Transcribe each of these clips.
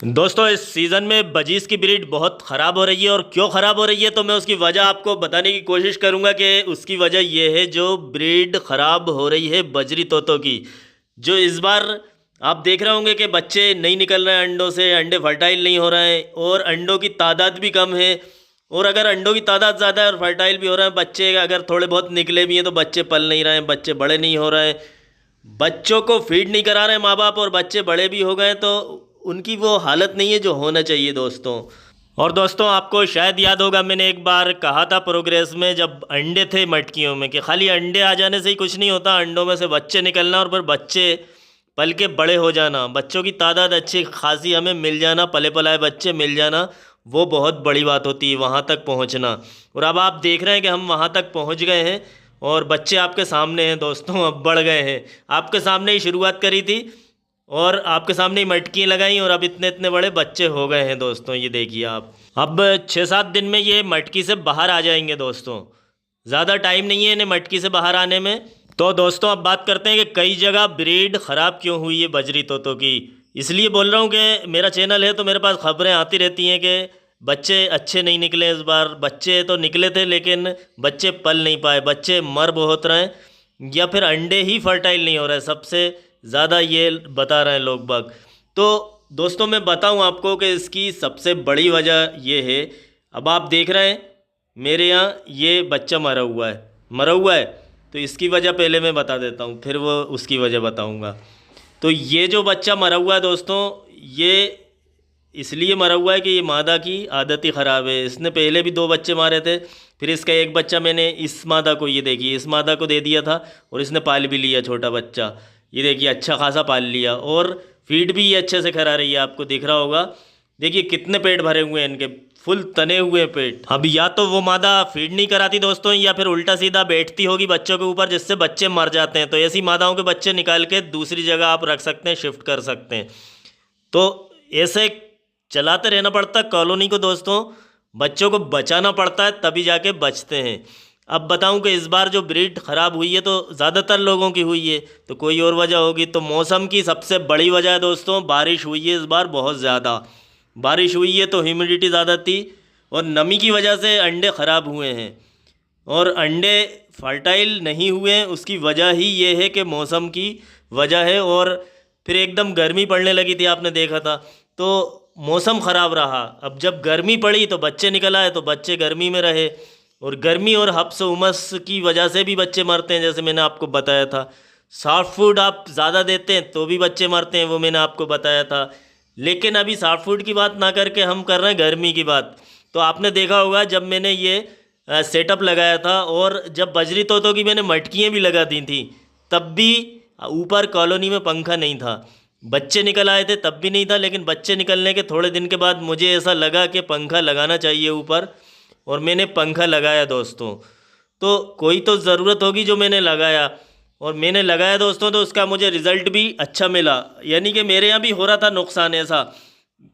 दोस्तों इस सीज़न में बजीज की ब्रीड बहुत ख़राब हो रही है और क्यों ख़राब हो रही है तो मैं उसकी वजह आपको बताने की कोशिश करूंगा कि उसकी वजह ये है जो ब्रीड ख़राब हो रही है बजरी तोतों की। जो इस बार आप देख रहे होंगे कि बच्चे नहीं निकल रहे हैं अंडों से, अंडे फर्टाइल नहीं हो रहे हैं और अंडों की तादाद भी कम है। और अगर अंडों की तादाद ज़्यादा है और फर्टाइल भी हो रहे हैं, बच्चे अगर थोड़े बहुत निकले भी हैं तो बच्चे पल नहीं रहे हैं, बच्चे बड़े नहीं हो रहे हैं, बच्चों को फीड नहीं करा रहे माँ बाप और बच्चे बड़े भी हो गए तो उनकी वो हालत नहीं है जो होना चाहिए दोस्तों। और दोस्तों आपको शायद याद होगा मैंने एक बार कहा था प्रोग्रेस में जब अंडे थे मटकियों में कि खाली अंडे आ जाने से ही कुछ नहीं होता, अंडों में से बच्चे निकलना और फिर बच्चे पल के बड़े हो जाना, बच्चों की तादाद अच्छी खासी हमें मिल जाना, पले पलाए बच्चे मिल जाना, वो बहुत बड़ी बात होती है वहाँ तक पहुँचना। और अब आप देख रहे हैं कि हम वहाँ तक पहुँच गए हैं और बच्चे आपके सामने हैं दोस्तों, अब बढ़ गए हैं। आपके सामने ही शुरुआत करी थी और आपके सामने ही मटकी लगाई और अब इतने इतने बड़े बच्चे हो गए हैं दोस्तों, ये देखिए आप। अब 6-7 दिन में ये मटकी से बाहर आ जाएंगे दोस्तों, ज़्यादा टाइम नहीं है इन्हें मटकी से बाहर आने में। तो दोस्तों अब बात करते हैं कि कई जगह ब्रीड ख़राब क्यों हुई है बजरी तोतों की। इसलिए बोल रहा हूँ कि मेरा चैनल है तो मेरे पास ख़बरें आती रहती हैं कि बच्चे अच्छे नहीं निकले इस बार, बच्चे तो निकले थे लेकिन बच्चे पल नहीं पाए, बच्चे मर बहुत रहे हैं या फिर अंडे ही फर्टाइल नहीं हो रहे, सबसे ज़्यादा ये बता रहे हैं लोग बाग। तो दोस्तों मैं बताऊं आपको कि इसकी सबसे बड़ी वजह ये है। अब आप देख रहे हैं मेरे यहाँ ये बच्चा मरा हुआ है तो इसकी वजह पहले मैं बता देता हूँ, फिर वो उसकी वजह बताऊँगा। तो ये जो बच्चा मरा हुआ है दोस्तों, ये इसलिए मरा हुआ है कि ये मादा की आदत ही ख़राब है। इसने पहले भी 2 बच्चे मारे थे, फिर इसका एक बच्चा मैंने इस मादा को, ये देखिए इस मादा को दे दिया था और इसने पाल भी लिया छोटा बच्चा, ये देखिए अच्छा खासा पाल लिया और फीड भी ये अच्छे से करा रही है, आपको दिख रहा होगा। देखिए कितने पेट भरे हुए हैं इनके, फुल तने हुए हैं पेट। अब या तो वो मादा फीड नहीं कराती दोस्तों या फिर उल्टा सीधा बैठती होगी बच्चों के ऊपर जिससे बच्चे मर जाते हैं। तो ऐसी मादाओं के बच्चे निकाल के दूसरी जगह आप रख सकते हैं, शिफ्ट कर सकते हैं। तो ऐसे चलाते रहना पड़ता है कॉलोनी को दोस्तों, बच्चों को बचाना पड़ता है तभी जाके बचते हैं। अब बताऊं कि इस बार जो ब्रीड ख़राब हुई है तो ज़्यादातर लोगों की हुई है, तो कोई और वजह होगी। तो मौसम की सबसे बड़ी वजह है दोस्तों, बारिश हुई है इस बार बहुत ज़्यादा, बारिश हुई है तो ह्यूमिडिटी ज़्यादा थी और नमी की वजह से अंडे ख़राब हुए हैं और अंडे फर्टाइल नहीं हुए हैं। उसकी वजह ही ये है कि मौसम की वजह है। और फिर एकदम गर्मी पड़ने लगी थी, आपने देखा था, तो मौसम ख़राब रहा। अब जब गर्मी पड़ी तो बच्चे निकल आए तो बच्चे गर्मी में रहे और गर्मी और हब्स उमस की वजह से भी बच्चे मरते हैं, जैसे मैंने आपको बताया था। सॉफ्ट फूड आप ज़्यादा देते हैं तो भी बच्चे मरते हैं, वो मैंने आपको बताया था। लेकिन अभी सॉफ्ट फूड की बात ना करके हम कर रहे हैं गर्मी की बात। तो आपने देखा होगा जब मैंने ये सेटअप लगाया था और जब बजरी तोतों की मैंने मटकियाँ भी लगा दी थी तब भी ऊपर कॉलोनी में पंखा नहीं था, बच्चे निकल आए थे तब भी नहीं था। लेकिन बच्चे निकलने के थोड़े दिन के बाद मुझे ऐसा लगा कि पंखा लगाना चाहिए ऊपर और मैंने पंखा लगाया दोस्तों। तो कोई तो ज़रूरत होगी जो मैंने लगाया और मैंने लगाया दोस्तों, तो उसका मुझे रिज़ल्ट भी अच्छा मिला। यानी कि मेरे यहाँ भी हो रहा था नुकसान ऐसा,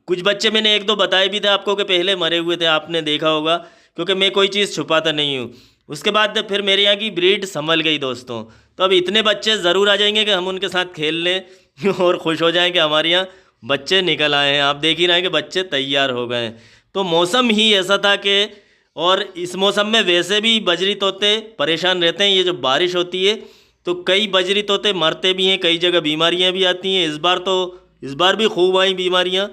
कुछ बच्चे मैंने 1-2 बताए भी थे आपको कि पहले मरे हुए थे, आपने देखा होगा, क्योंकि मैं कोई चीज़ छुपाता नहीं हूँ। उसके बाद फिर मेरे यहाँ की ब्रीड संभल गई दोस्तों। तो अब इतने बच्चे ज़रूर आ जाएंगे कि हम उनके साथ खेल लें और खुश हो जाएं कि हमारे यहाँ बच्चे निकल आए हैं। आप देख ही रहे हैं कि बच्चे तैयार हो गए हैं। तो मौसम ही ऐसा था कि, और इस मौसम में वैसे भी बजरी तोते परेशान रहते हैं। ये जो बारिश होती है तो कई बजरी तोते मरते भी हैं, कई जगह बीमारियां भी आती हैं। इस बार भी खूब आई बीमारियां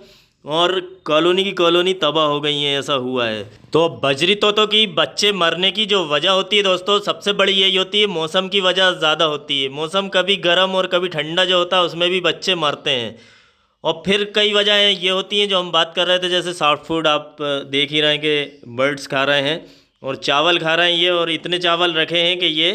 और कॉलोनी की कॉलोनी तबाह हो गई हैं, ऐसा हुआ है। तो बजरी तोतों की बच्चे मरने की जो वजह होती है दोस्तों, सबसे बड़ी यही होती है, मौसम की वजह ज़्यादा होती है। मौसम कभी गर्म और कभी ठंडा जो होता है उसमें भी बच्चे मरते हैं। और फिर कई वजहें ये होती हैं जो हम बात कर रहे थे, जैसे सॉफ्ट फूड आप देख ही रहे हैं कि बर्ड्स खा रहे हैं और चावल खा रहे हैं ये, और इतने चावल रखे हैं कि ये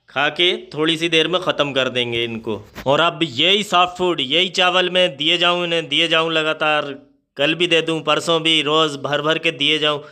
खा के थोड़ी सी देर में ख़त्म कर देंगे इनको। और अब यही सॉफ्ट फूड, यही चावल मैं दिए जाऊँ इन्हें, दिए जाऊँ लगातार, कल भी दे दूँ, परसों भी, रोज़ भर भर के दिए जाऊँ,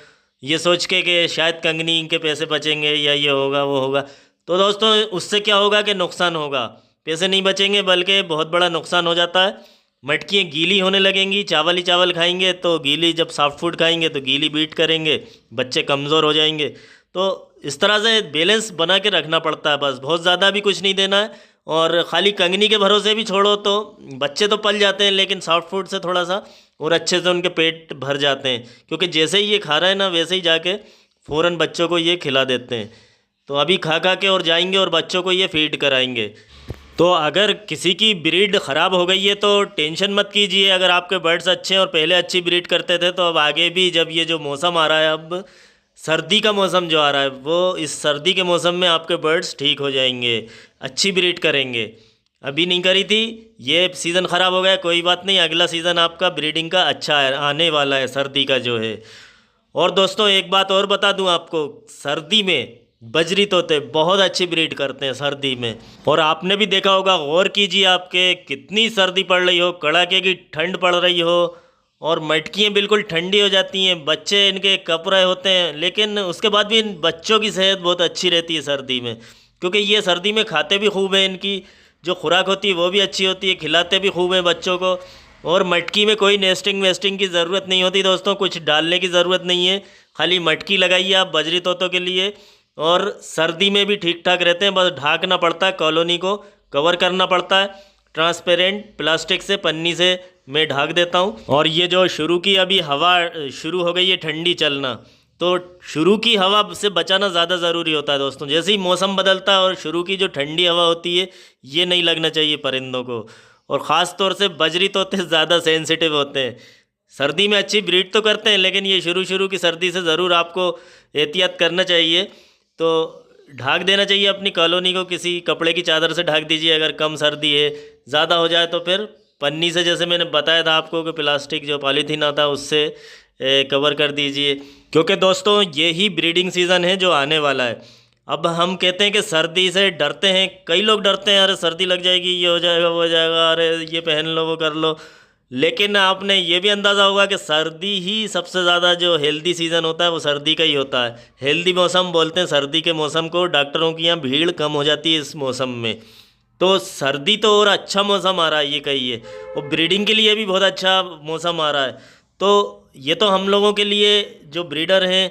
ये सोच के कि शायद कंगनी इनके पैसे बचेंगे या ये होगा वो होगा। तो दोस्तों उससे क्या होगा कि नुकसान होगा, पैसे नहीं बचेंगे बल्कि बहुत बड़ा नुकसान हो जाता है। मटकियाँ गीली होने लगेंगी, चावल ही चावल खाएंगे तो गीली, जब सॉफ्ट फूड खाएंगे तो गीली बीट करेंगे, बच्चे कमज़ोर हो जाएंगे। तो इस तरह से बैलेंस बना के रखना पड़ता है, बस बहुत ज़्यादा भी कुछ नहीं देना है और खाली कंगनी के भरोसे भी छोड़ो तो बच्चे तो पल जाते हैं, लेकिन सॉफ्ट फूड से थोड़ा सा और अच्छे से उनके पेट भर जाते हैं, क्योंकि जैसे ही ये खा रहा है ना वैसे ही जाके फ़ौरन बच्चों को ये खिला देते हैं। तो अभी खा खा के और जाएंगे और बच्चों को ये फीड कराएंगे। तो अगर किसी की ब्रीड ख़राब हो गई है तो टेंशन मत कीजिए। अगर आपके बर्ड्स अच्छे हैं और पहले अच्छी ब्रीड करते थे, तो अब आगे भी जब ये जो मौसम आ रहा है, अब सर्दी का मौसम जो आ रहा है, वो इस सर्दी के मौसम में आपके बर्ड्स ठीक हो जाएंगे, अच्छी ब्रीड करेंगे। अभी नहीं करी थी, ये सीज़न ख़राब हो गया, कोई बात नहीं, अगला सीज़न आपका ब्रीडिंग का अच्छा है, आने वाला है सर्दी का जो है। और दोस्तों एक बात और बता दूं आपको, सर्दी में बजरी तोते बहुत अच्छी ब्रीड करते हैं सर्दी में। और आपने भी देखा होगा, गौर कीजिए, आपके कितनी सर्दी पड़ रही हो, कड़ाके की ठंड पड़ रही हो और मटकियाँ बिल्कुल ठंडी हो जाती हैं, बच्चे इनके कँप रहे होते हैं, लेकिन उसके बाद भी इन बच्चों की सेहत बहुत अच्छी रहती है सर्दी में, क्योंकि ये सर्दी में खाते भी खूब हैं, इनकी जो खुराक होती है वो भी अच्छी होती है, खिलाते भी खूब हैं बच्चों को। और मटकी में कोई नेस्टिंग वेस्टिंग की ज़रूरत नहीं होती दोस्तों, कुछ डालने की ज़रूरत नहीं है, खाली मटकी लगाइए आप बजरी तोतों के लिए, और सर्दी में भी ठीक ठाक रहते हैं। बस ढाकना पड़ता है, कॉलोनी को कवर करना पड़ता है, ट्रांसपेरेंट प्लास्टिक से, पन्नी से मैं ढाक देता हूँ। और ये जो शुरू की अभी हवा शुरू हो गई है ठंडी चलना, तो शुरू की हवा से बचाना ज़्यादा ज़रूरी होता है दोस्तों। जैसे ही मौसम बदलता है और शुरू की जो ठंडी हवा होती है, ये नहीं लगना चाहिए परिंदों को। और ख़ास तौर से बजरी तोते ज़्यादा सेंसिटिव होते हैं, सर्दी में अच्छी ब्रीड तो करते हैं, लेकिन ये शुरू की सर्दी से ज़रूर आपको एहतियात करना चाहिए। तो ढाक देना चाहिए अपनी कॉलोनी को, किसी कपड़े की चादर से ढाक दीजिए अगर कम सर्दी है। ज़्यादा हो जाए तो फिर पन्नी से, जैसे मैंने बताया था आपको कि प्लास्टिक जो पॉलीथीन आता है उससे कवर कर दीजिए, क्योंकि दोस्तों यही ब्रीडिंग सीज़न है जो आने वाला है। अब हम कहते हैं कि सर्दी से डरते हैं, कई लोग डरते हैं, अरे सर्दी लग जाएगी, ये हो जाएगा, वो हो जाएगा, अरे ये पहन लो, वो कर लो। लेकिन आपने ये भी अंदाज़ा होगा कि सर्दी ही सबसे ज़्यादा जो हेल्दी सीज़न होता है वो सर्दी का ही होता है। हेल्दी मौसम बोलते हैं सर्दी के मौसम को, डॉक्टरों की यहाँ भीड़ कम हो जाती है इस मौसम में। तो सर्दी तो और अच्छा मौसम आ रहा है ये कहिए, और ब्रीडिंग के लिए भी बहुत अच्छा मौसम आ रहा है। तो ये तो हम लोगों के लिए, जो ब्रीडर हैं,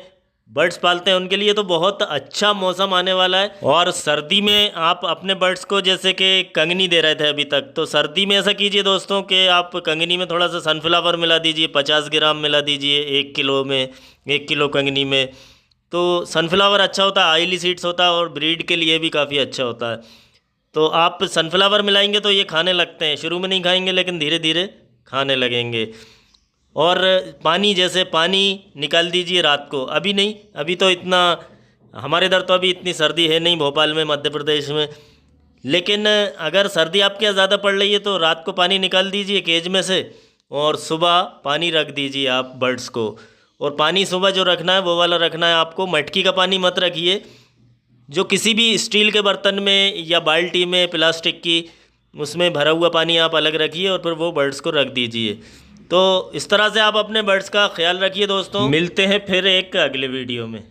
बर्ड्स पालते हैं, उनके लिए तो बहुत अच्छा मौसम आने वाला है। और सर्दी में आप अपने बर्ड्स को, जैसे कि कंगनी दे रहे थे अभी तक, तो सर्दी में ऐसा कीजिए दोस्तों कि आप कंगनी में थोड़ा सा सनफ्लावर मिला दीजिए, 50 ग्राम मिला दीजिए 1 किलो में, 1 किलो कंगनी में। तो सनफ्लावर अच्छा होता है, ऑयली सीड्स होता है और ब्रीड के लिए भी काफ़ी अच्छा होता है। तो आप सनफ्लावर मिलाएंगे तो ये खाने लगते हैं, शुरू में नहीं खाएंगे लेकिन धीरे धीरे खाने लगेंगे। और पानी, जैसे पानी निकाल दीजिए रात को, अभी नहीं, अभी तो इतना हमारे इधर तो अभी इतनी सर्दी है नहीं, भोपाल में, मध्य प्रदेश में। लेकिन अगर सर्दी आपके यहाँ ज़्यादा पड़ रही है तो रात को पानी निकाल दीजिए केज में से, और सुबह पानी रख दीजिए आप बर्ड्स को। और पानी सुबह जो रखना है वो वाला रखना है आपको, मटकी का पानी मत रखिए, जो किसी भी स्टील के बर्तन में या बाल्टी में प्लास्टिक की, उसमें भरा हुआ पानी आप अलग रखिए और फिर वो बर्ड्स को रख दीजिए। तो इस तरह से आप अपने बर्ड्स का ख्याल रखिए दोस्तों। मिलते हैं फिर एक अगले वीडियो में।